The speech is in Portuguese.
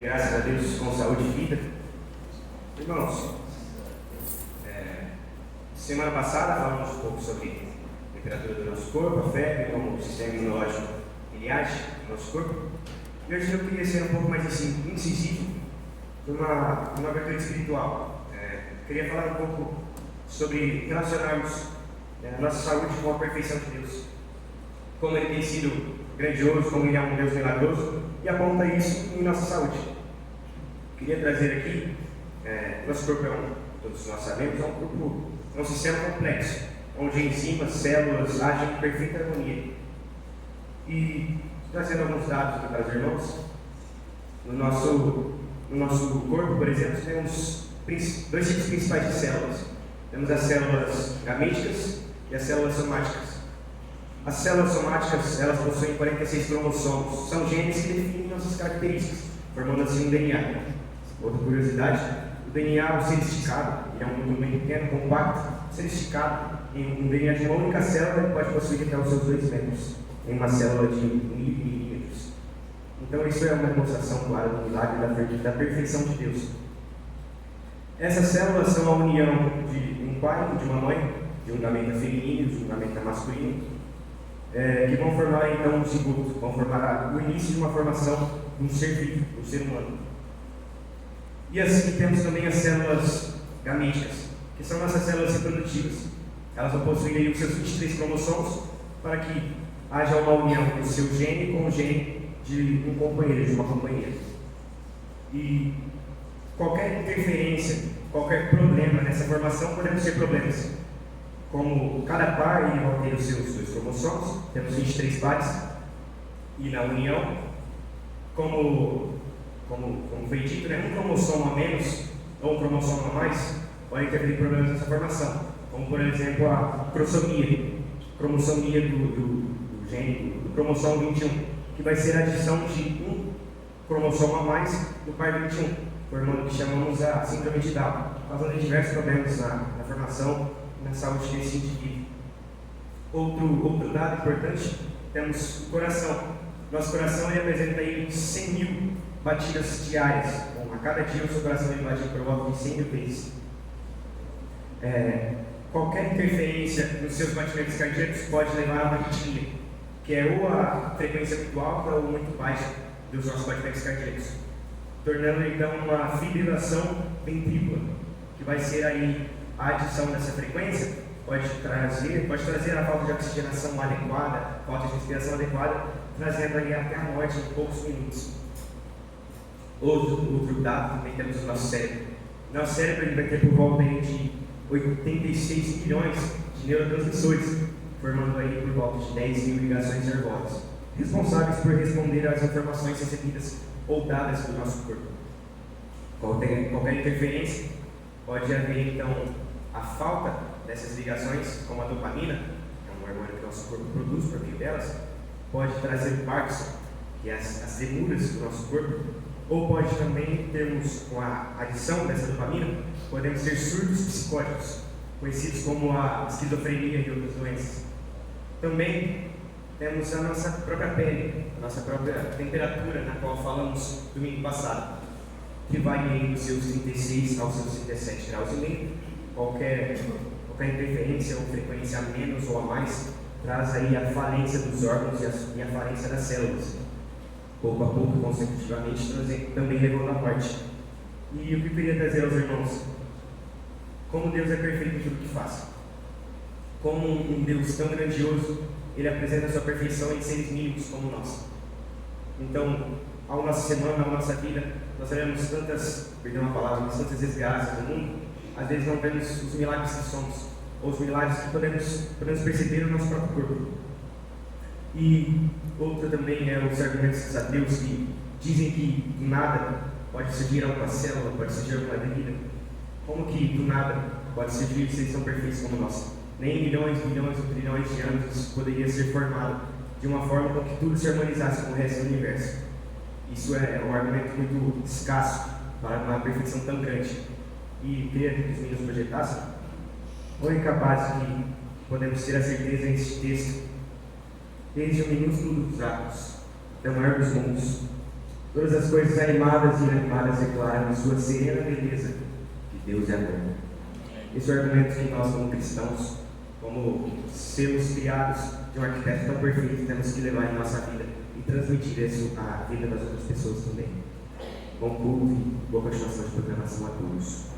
Graças a Deus, com saúde e vida. Irmãos, semana passada falamos um pouco sobre a temperatura do nosso corpo, a febre, como o sistema imunológico ele age no nosso corpo. E hoje eu queria ser um pouco mais incisivo numa vertente espiritual. Queria falar um pouco sobre relacionarmos a nossa saúde com a perfeição de Deus. Como Ele tem sido grandioso, como Ele é um Deus milagroso, e aponta isso em nossa saúde. Queria trazer aqui, nosso corpo todos nós sabemos, é um sistema complexo, onde enzimas, células agem em perfeita harmonia. E trazendo alguns dados aqui para os irmãos, no nosso corpo, por exemplo, temos dois tipos principais de células. Temos as células gamíticas e as células somáticas. As células somáticas, elas possuem 46 cromossomos, são genes que definem nossas características, formando assim um DNA. Outra curiosidade, o DNA, ao ser esticado, ele é um núcleo bem pequeno, compacto, ser esticado em um DNA de uma única célula, ele pode possuir até os seus 2 metros, em uma célula de 1.000 milímetros. Então isso é uma demonstração clara do milagre da perfeição de Deus. Essas células são a união de um pai e de uma mãe, de um gameta feminino e de um gameta masculino, que vão formar então um zigoto, vão formar o início de uma formação de um ser vivo, um ser humano. E assim temos também as células gamíticas, que são nossas células reprodutivas. Elas vão possuir aí os seus 23 cromossomos para que haja uma união do seu gene com o gene de um companheiro, de uma companheira. E qualquer interferência, qualquer problema nessa formação, podemos ter problemas. Como cada par vai ter os seus 2 cromossomos, temos 23 pares, e na união, como foi dito, um cromossomo a menos ou um cromossomo a mais pode interferir problemas nessa formação, como por exemplo a cromossomia do gene, do cromossomo 21, que vai ser a adição de um cromossomo a mais no par 21, formando o que chamamos a síndrome de Down, causando diversos problemas na formação e na saúde desse indivíduo. Outro dado importante, temos o coração. Nosso coração ele apresenta aí 100.000 batidas diárias. A cada dia o seu coração ele bate por volta de 100.000 vezes. Qualquer interferência nos seus batimentos cardíacos pode levar a uma arritmia, que é ou a frequência muito alta ou muito baixa dos nossos batimentos cardíacos, tornando então uma fibrilação ventrícula, que vai ser aí a adição dessa frequência, pode trazer a falta de oxigenação adequada, falta de respiração adequada, trazendo aí até a morte em poucos minutos. Outro dado também temos no nosso cérebro. Nosso cérebro ele vai ter por volta de 86 milhões de neurotransmissores, formando aí por volta de 10 mil ligações nervosas, responsáveis por responder às informações recebidas ou dadas do nosso corpo. Qualquer interferência pode haver então a falta dessas ligações, como a dopamina, que é um hormônio que o nosso corpo produz por meio delas, pode trazer Parkinson, que é as demuras do nosso corpo, ou pode também termos, com a adição dessa dopamina, podemos ter surtos psicóticos, conhecidos como a esquizofrenia e outras doenças. Também temos a nossa própria pele, a nossa própria temperatura, na qual falamos domingo passado, que vai dos seus 36 aos seus 37 graus e meio. Qualquer interferência ou frequência a menos ou a mais traz aí a falência dos órgãos e a falência das células, pouco a pouco, consecutivamente, também levando à morte. E o que eu queria trazer aos irmãos, como Deus é perfeito em tudo que faz, como um Deus tão grandioso, Ele apresenta a sua perfeição em seres mínimos como nós. Então, a nossa semana, a nossa vida, nós teremos tantas desgraças no mundo, às vezes não vemos os milagres que somos, ou os milagres que podemos perceber no nosso próprio corpo. E outro também é os argumentos dos ateus que dizem que do nada pode surgir alguma célula, pode surgir alguma vida. Como que do nada pode surgir seres tão perfeitos como nós? Nem milhões, bilhões ou trilhões de anos isso poderia ser formado de uma forma com que tudo se harmonizasse com o resto do universo. Isso é um argumento muito escasso para uma perfeição tão grande. E queria que os meninos projetassem. A única base que podemos ter a certeza nesse texto, desde o minúsculo dos átomos até o maior dos mundos, Todas as coisas animadas e inanimadas declaram em sua serena beleza que Deus é amor. Esse é o argumento que nós, como cristãos, como seres criados de um arquiteto tão perfeito, temos que levar em nossa vida e transmitir isso à vida das outras pessoas também. Bom culto e boa continuação de programação a todos.